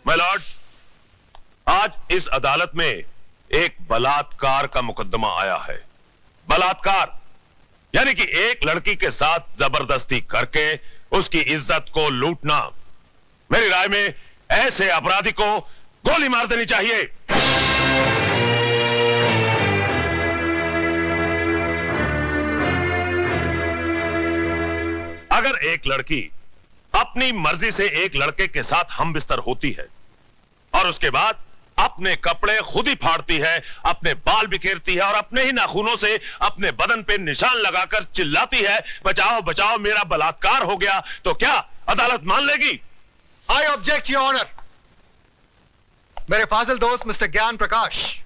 My Lord, आज इस अदालत में एक बलात्कार का मुकदमा आया है। बलात्कार यानी कि एक लड़की के साथ जबरदस्ती करके उसकी इज्जत को लूटना। मेरी राय में ऐसे अपराधी को गोली मार देनी चाहिए। अगर एक लड़की अपनी मर्जी से एक लड़के के साथ हम बिस्तर होती है और उसके बाद अपने कपड़े खुद ही फाड़ती है, अपने बाल बिखेरती है और अपने ही नाखूनों से अपने बदन पे निशान लगाकर चिल्लाती है, बचाओ बचाओ मेरा बलात्कार हो गया, तो क्या अदालत मान लेगी? I object your honour. मेरे फाजिल दोस्त मिस्टर ज्ञान प्रकाश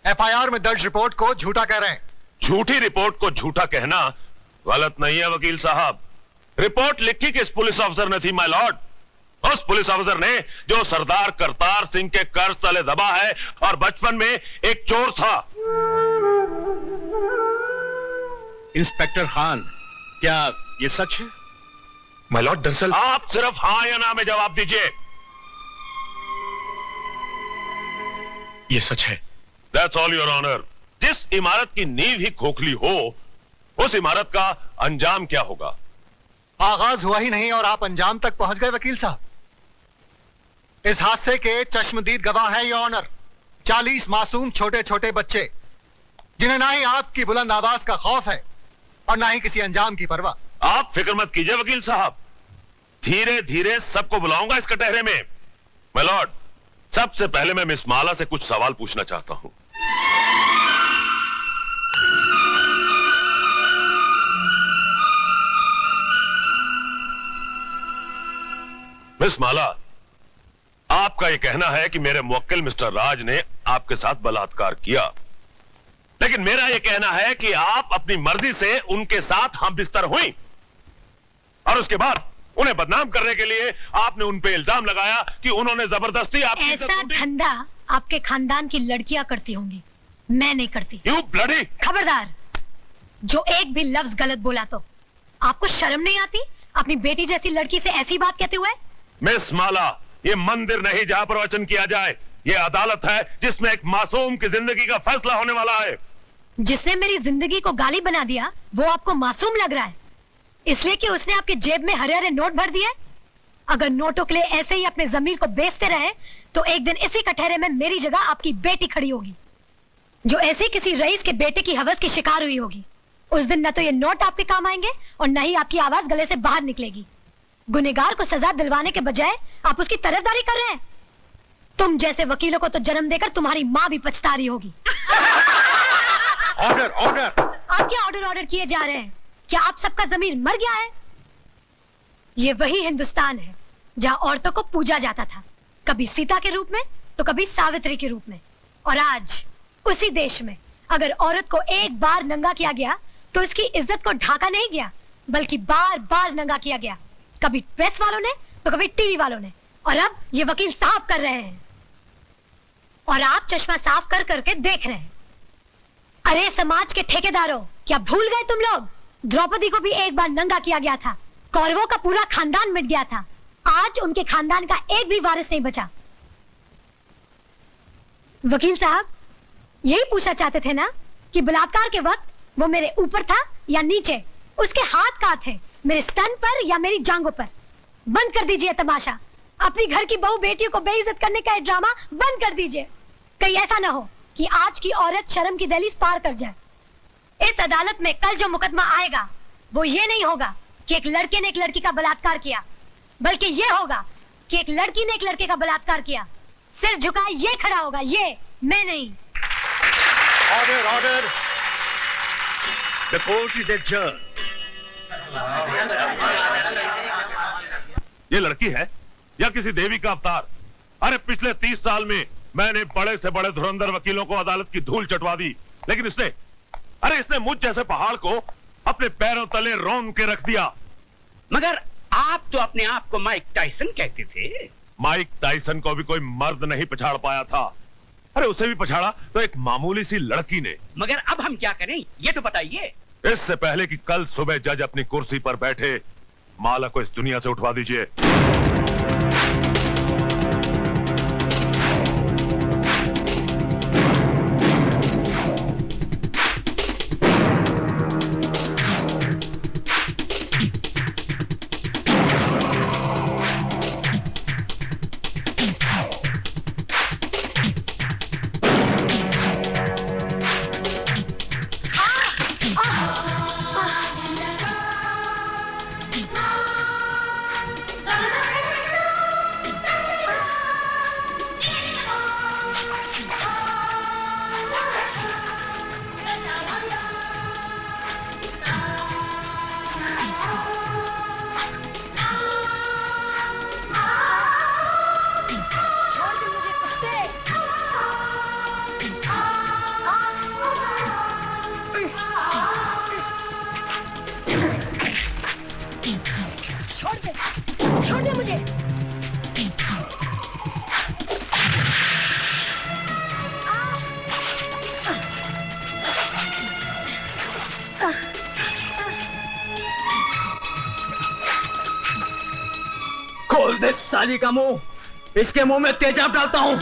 एफआईआर में दर्ज रिपोर्ट को झूठा कह रहे हैं। झूठी रिपोर्ट को झूठा कहना गलत नहीं है वकील साहब। रिपोर्ट लिखी किस पुलिस ऑफिसर ने थी माय लॉर्ड? उस पुलिस ऑफिसर ने जो सरदार करतार सिंह के कर्ज तले दबा है और बचपन में एक चोर था। इंस्पेक्टर खान, क्या ये सच है? माय लॉर्ड, दरअसल आप सिर्फ हां या ना में जवाब दीजिए। ये सच है। That's all your honour. जिस इमारत की नींव ही खोखली हो, उस इमारत का अंजाम क्या होगा? आगाज हुआ ही नहीं और आप अंजाम तक पहुंच गए वकील साहब। इस हादसे के चश्मदीद गवाह है योर ऑनर 40 मासूम छोटे छोटे बच्चे, जिन्हें ना ही आपकी बुलंद आवाज का खौफ है और ना ही किसी अंजाम की परवाह। आप फिक्र मत कीजिए वकील साहब, धीरे धीरे सबको बुलाऊंगा इस कटहरे में। माय लॉर्ड, सबसे पहले मैं मिस माला से कुछ सवाल पूछना चाहता हूं। मिस माला, आपका यह कहना है कि मेरे मुवक्किल मिस्टर राज ने आपके साथ बलात्कार किया, लेकिन मेरा यह कहना है कि आप अपनी मर्जी से उनके साथ हम बिस्तर हुई और उसके बाद उन्हें बदनाम करने के लिए आपने उन पे इल्जाम लगाया कि उन्होंने जबरदस्ती आपकी ऐसा धंधा आपके खानदान की लड़कियां करती होंगी, मैं नहीं करती। You bloody! खबरदार, जो एक भी लफ्ज गलत बोला तो आपको शर्म नहीं आती अपनी बेटी जैसी लड़की से ऐसी बात कहते हुए? मिस माला, ये मंदिर नहीं जहां पर वचन किया जाए, ये अदालत है जिसमें एक मासूम की जिंदगी का फैसला होने वाला है। जिसने मेरी जिंदगी को गाली बना दिया वो आपको मासूम लग रहा है, इसलिए कि उसने आपके जेब में हरे हरे नोट भर दिए? अगर नोटों के लिए ऐसे ही अपने जमीर को बेचते रहे तो एक दिन इसी कटहरे में मेरी जगह आपकी बेटी खड़ी होगी, जो ऐसे किसी रईस के बेटे की हवस की शिकार हुई होगी। उस दिन न तो ये नोट आपके काम आएंगे और न ही आपकी आवाज गले से बाहर निकलेगी। गुनहगार को सजा दिलवाने के बजाय आप उसकी तरफदारी कर रहे हैं। तुम जैसे वकीलों को तो जन्म देकर तुम्हारी माँ भी पछता रही होगी। Order order! आप क्या ऑर्डर ऑर्डर किए जा रहे हैं? क्या आप सबका जमीर मर गया है? ये वही हिंदुस्तान है जहाँ औरतों को पूजा जाता था, कभी सीता के रूप में तो कभी सावित्री के रूप में। और आज उसी देश में अगर औरत को एक बार नंगा किया गया तो इसकी इज्जत को ढाका नहीं गया, बल्कि बार बार नंगा किया गया, कभी प्रेस वालों ने तो कभी टीवी वालों ने, और अब ये वकील साफ कर रहे हैं और आप चश्मा साफ कर करके देख रहे हैं। अरे समाज के ठेकेदारों, क्या भूल गए तुम लोग? द्रौपदी को भी एक बार नंगा किया गया था, कौरवों का पूरा खानदान मिट गया था, आज उनके खानदान का एक भी वारिस नहीं बचा। वकील साहब, यही पूछना चाहते थे ना कि बलात्कार के वक्त वो मेरे ऊपर था या नीचे, उसके हाथ कहाँ थे, मेरे स्तन पर या मेरी जांघों पर? बंद कर दीजिए तमाशा, अपनी घर की बहू बेटियों को बेइज्जत करने का ड्रामा बंद कर दीजिए। कहीं ऐसा ना हो कि आज की औरत शर्म की दहलीज पार कर जाए। इस अदालत में कल जो मुकदमा आएगा वो ये नहीं होगा कि एक लड़के ने एक लड़की का बलात्कार किया, बल्कि ये होगा कि एक लड़की ने एक लड़के का बलात्कार किया। सिर झुकाए ये खड़ा होगा, ये मैं नहीं। Order order! The court is adjourned. ये लड़की है या किसी देवी का अवतार? अरे पिछले 30 साल में मैंने बड़े से बड़े धुरंधर वकीलों को अदालत की धूल चटवा दी, लेकिन इसने मुझ जैसे पहाड़ को अपने पैरों तले रौंद के रख दिया। मगर आप तो अपने आप को माइक टाइसन कहते थे। माइक टाइसन को भी कोई मर्द नहीं पछाड़ पाया था। अरे उसे भी पछाड़ा तो एक मामूली सी लड़की ने। मगर अब हम क्या करें ये तो बताइए। इससे पहले कि कल सुबह जज अपनी कुर्सी पर बैठे, माला को इस दुनिया से उठवा दीजिए। मुझे। खोल दे साली का मुंह, इसके मुंह में तेजाब डालता हूं।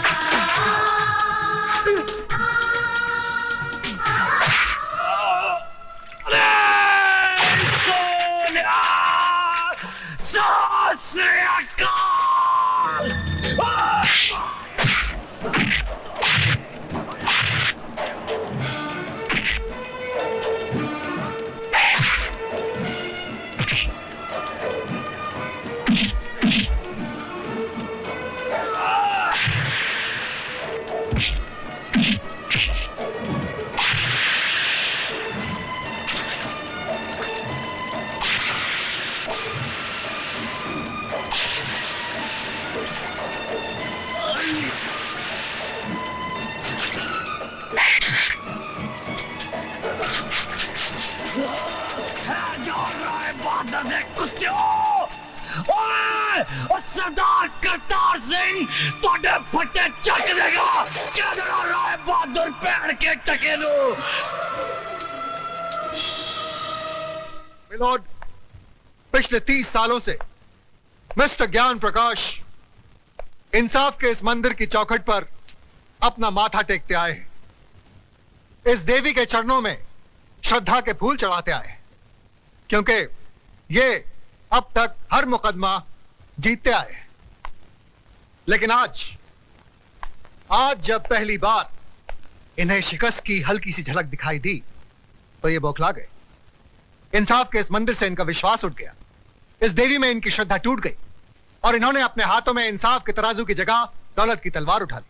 सरदार करतार सिंह तोड़े फटे चक देगा। क्या राय बहादुर पैर के टकेलू। मिलॉर्ड, पिछले 30 सालों से मिस्टर ज्ञान प्रकाश इंसाफ के इस मंदिर की चौखट पर अपना माथा टेकते आए हैं। इस देवी के चरणों में श्रद्धा के फूल चढ़ाते आए हैं, क्योंकि ये अब तक हर मुकदमा जीतते आए हैं। लेकिन आज जब पहली बार इन्हें शिकस्त की हल्की सी झलक दिखाई दी तो ये बौखला गए। इंसाफ के इस मंदिर से इनका विश्वास उठ गया, इस देवी में इनकी श्रद्धा टूट गई और इन्होंने अपने हाथों में इंसाफ के तराजू की जगह दौलत की तलवार उठा ली।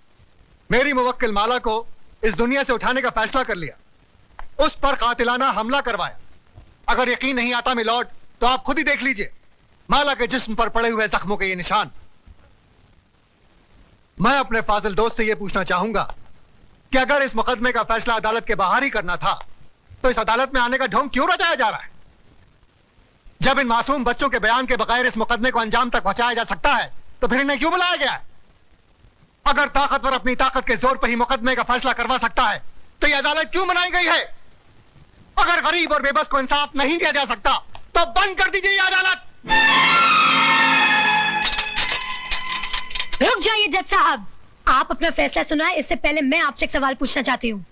मेरी मुवक्किल माला को इस दुनिया से उठाने का फैसला कर लिया, उस पर कातिलाना हमला करवाया। अगर यकीन नहीं आता मिलॉर्ड, तो आप खुद ही देख लीजिए माला के जिस्म पर पड़े हुए जख्मों के ये निशान। मैं अपने फाजिल दोस्त से यह पूछना चाहूंगा कि अगर इस मुकदमे का फैसला अदालत के बाहर ही करना था तो इस अदालत में आने का ढोंग क्यों रचाया जा रहा है? जब इन मासूम बच्चों के बयान के बगैर इस मुकदमे को अंजाम तक पहुंचाया जा सकता है तो फिर इन्हें क्यों बुलाया गया है? अगर ताकतवर अपनी ताकत के जोर पर ही मुकदमे का फैसला करवा सकता है तो यह अदालत क्यों बनाई गई है? अगर गरीब और बेबस को इंसाफ नहीं दिया जा सकता तो बंद कर दीजिए यह अदालत। रुक जाइए जज साहब, आप अपना फैसला सुनाए इससे पहले मैं आपसे एक सवाल पूछना चाहती हूँ।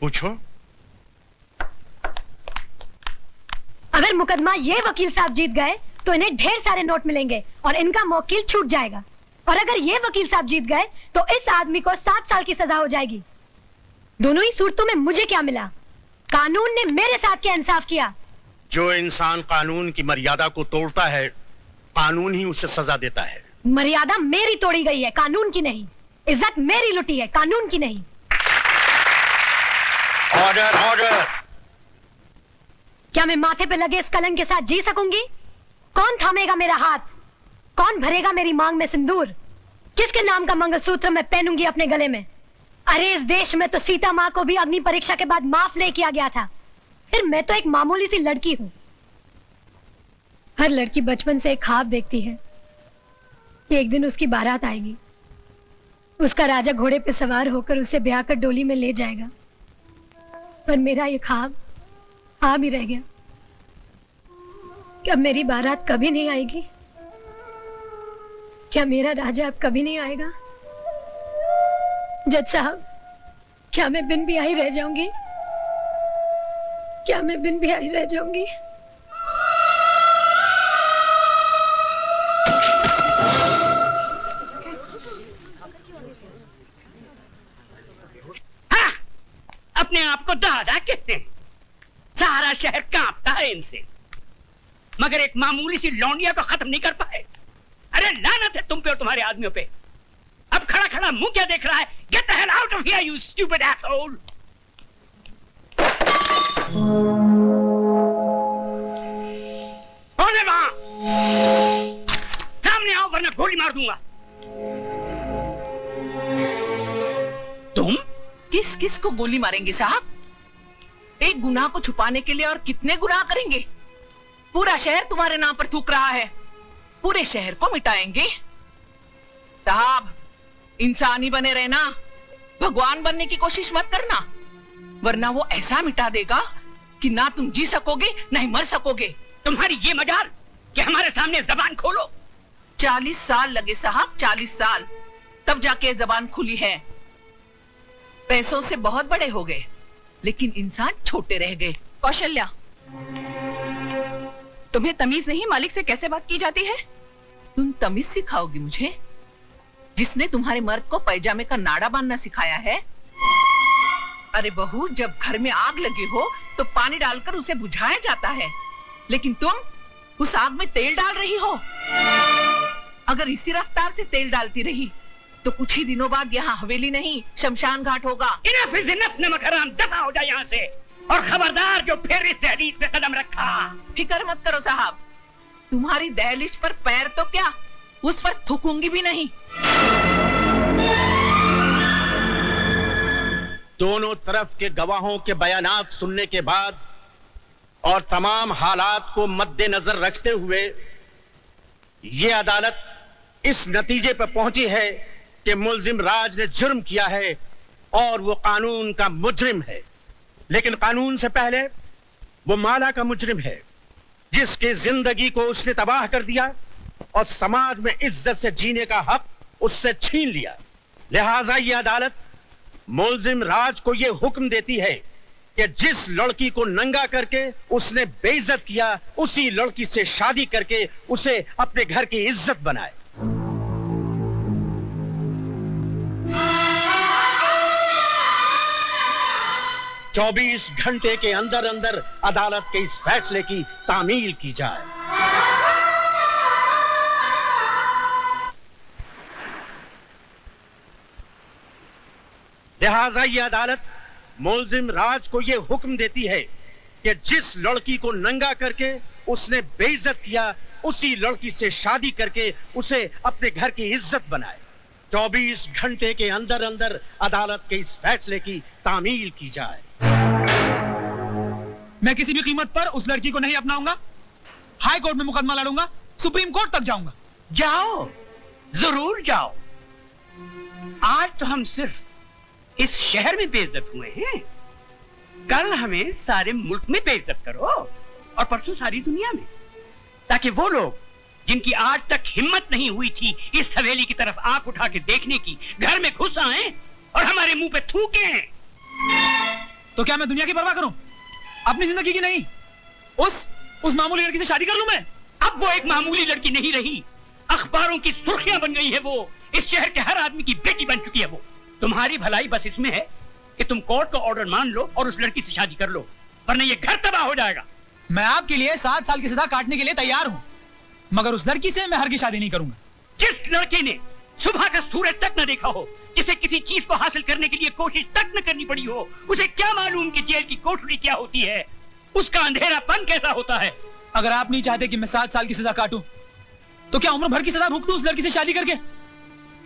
पूछो। अगर मुकदमा ये वकील साहब जीत गए तो इन्हें ढेर सारे नोट मिलेंगे और इनका मौकिल छूट जाएगा, और अगर ये वकील साहब जीत गए तो इस आदमी को 7 साल की सजा हो जाएगी। दोनों ही सूरतों में मुझे क्या मिला? कानून ने मेरे साथ क्या इंसाफ किया? जो इंसान कानून की मर्यादा को तोड़ता है, कानून ही उसे सजा देता है। मर्यादा मेरी तोड़ी गई है, कानून की नहीं। इज्जत मेरी लुटी है, कानून की नहीं। Order, order. क्या मैं माथे पे लगे इस कलंक के साथ जी सकूंगी? कौन थामेगा मेरा हाथ? कौन भरेगा मेरी मांग में सिंदूर? किसके नाम का मंगलसूत्र मैं पहनूंगी अपने गले में? अरे इस देश में तो सीता माँ को भी अग्नि परीक्षा के बाद माफ नहीं किया गया था, फिर मैं तो एक मामूली सी लड़की हूं। हर लड़की बचपन से एक ख्वाब देखती है कि एक दिन उसकी बारात आएगी, उसका राजा घोड़े पे सवार होकर उसे ब्याह कर डोली में ले जाएगा। पर मेरा ये ख्वाब ख्वाब ही रह गया। क्या मेरी बारात कभी नहीं आएगी? क्या मेरा राजा अब कभी नहीं आएगा? जज साहब, क्या मैं बिन ब्याही रह जाऊंगी? क्या मैं बिन ब्याही रह जाऊंगी? हाँ, अपने आप को दादा कहते हैं। सारा शहर कांपता है इनसे, मगर एक मामूली सी लौंडिया तो खत्म नहीं कर पाए। अरे लानत है तुम पे और तुम्हारे आदमियों पे। अब खड़ा खड़ा मुंह क्या देख रहा है? Get the hell out of here you stupid asshole. कौन है वहां? सामने आओ वरना गोली मार दूंगा। तुम किस किस को गोली मारेंगे साहब? एक गुनाह को छुपाने के लिए और कितने गुनाह करेंगे? पूरा शहर तुम्हारे नाम पर थूक रहा है। पूरे शहर को मिटाएंगे। साहब, इंसान ही बने रहना, भगवान बनने की कोशिश मत करना, वरना वो ऐसा मिटा देगा कि ना तुम जी सकोगे ना ही मर सकोगे। तुम्हारी ये मजाल कि हमारे सामने जबान खोलो। 40 साल लगे साहब, 40 साल, तब जाके जबान खुली है। पैसों से बहुत बड़े हो गए, लेकिन इंसान छोटे रह गए। कौशल्या, तुम्हें तमीज नहीं मालिक से कैसे बात की जाती है? तुम तमीज सिखाओगी मुझे, जिसने तुम्हारे मर्द को पैजामे का नाड़ा बांधना सिखाया है? अरे बहू, जब घर में आग लगी हो तो पानी डालकर उसे बुझाया जाता है, लेकिन तुम उस आग में तेल डाल रही हो। अगर इसी रफ्तार से तेल डालती रही तो कुछ ही दिनों बाद यहाँ हवेली नहीं शमशान घाट होगा। इनफ इज इनफ, नमक हराम, दफा हो जाए यहाँ से। और खबरदार जो फिर इस दहलीज पे कदम रखा। फिक्र मत करो साहब, तुम्हारी दहलीज पर पैर तो क्या, उस पर थूकूंगी भी नहीं। दोनों तरफ के गवाहों के बयानात सुनने के बाद और तमाम हालात को मद्देनजर रखते हुए ये अदालत इस नतीजे पर पहुंची है कि मुल्जिम राज ने जुर्म किया है और वो कानून का मुजरिम है। लेकिन कानून से पहले वो माला का मुजरिम है, जिसकी जिंदगी को उसने तबाह कर दिया और समाज में इज्जत से जीने का हक उससे छीन लिया। लिहाजा ये अदालत मुल्जिम राज को यह हुक्म देती है कि जिस लड़की को नंगा करके उसने बेइज्जत किया, उसी लड़की से शादी करके उसे अपने घर की इज्जत बनाए। चौबीस घंटे के अंदर अंदर अदालत के इस फैसले की तामील की जाए। लिहाजा यह अदालत मुल्जिम राज को यह हुक्म देती है कि जिस लड़की को नंगा करके उसने बेइज्जत किया, उसी लड़की से शादी करके उसे अपने घर की इज्जत बनाए। 24 घंटे के अंदर अंदर अदालत के इस फैसले की तामील की जाए। मैं किसी भी कीमत पर उस लड़की को नहीं अपनाऊंगा। हाई कोर्ट में मुकदमा लड़ूंगा, सुप्रीम कोर्ट तक जाऊंगा। जाओ, जरूर जाओ। आज तो हम सिर्फ इस शहर में बेइज्जत हुए हैं, कल हमें सारे मुल्क में बेइज्जत करो और परसों सारी दुनिया में, ताकि वो लोग जिनकी आज तक हिम्मत नहीं हुई थी इस हवेली की तरफ आंख उठा के देखने की, घर में घुस आए और हमारे मुंह पे थूके। तो क्या मैं दुनिया की परवाह करूं, अपनी जिंदगी की नहीं? उस मामूली लड़की से शादी कर लूं मैं? अब वो एक मामूली लड़की नहीं रही, अखबारों की सुर्खियां बन गई है वो, इस शहर के हर आदमी की बेटी बन चुकी है वो। तुम्हारी भलाई बस इसमें है कि तुम कोर्ट का ऑर्डर मान लो और उस लड़की से शादी कर लो, वरना ये घर तबाह हो जाएगा। मैं आपके लिए 7 साल की सजा काटने के लिए तैयार हूं, मगर उस लड़की से मैं हर की शादी नहीं करूंगा। जिस लड़के ने सुबह का सूरज तक न देखा हो, जिसे किसी चीज को हासिल करने के लिए कोशिश तक न करनी पड़ी हो, उसे क्या मालूम कि जेल की कोठरी क्या होती है, उसका अंधेरापन कैसा होता है। अगर आप नहीं चाहते कि मैं 7 साल की सजा काटूं, तो क्या उम्र भर की सजा भुगतूं उस लड़की से शादी करके,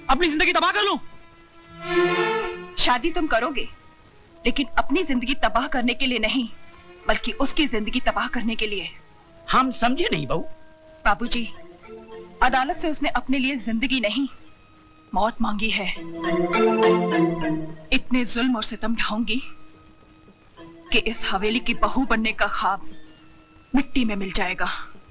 अपनी जिंदगी तबाह कर लूं? शादी तुम करोगे, लेकिन अपनी जिंदगी तबाह करने के लिए नहीं, बल्कि उसकी जिंदगी तबाह करने के लिए। हम समझे नहीं बहू। बाबूजी, अदालत से उसने अपने लिए जिंदगी नहीं, मौत मांगी है। इतने जुल्म और सितम ढाऊंगी कि इस हवेली की बहू बनने का ख्वाब मिट्टी में मिल जाएगा।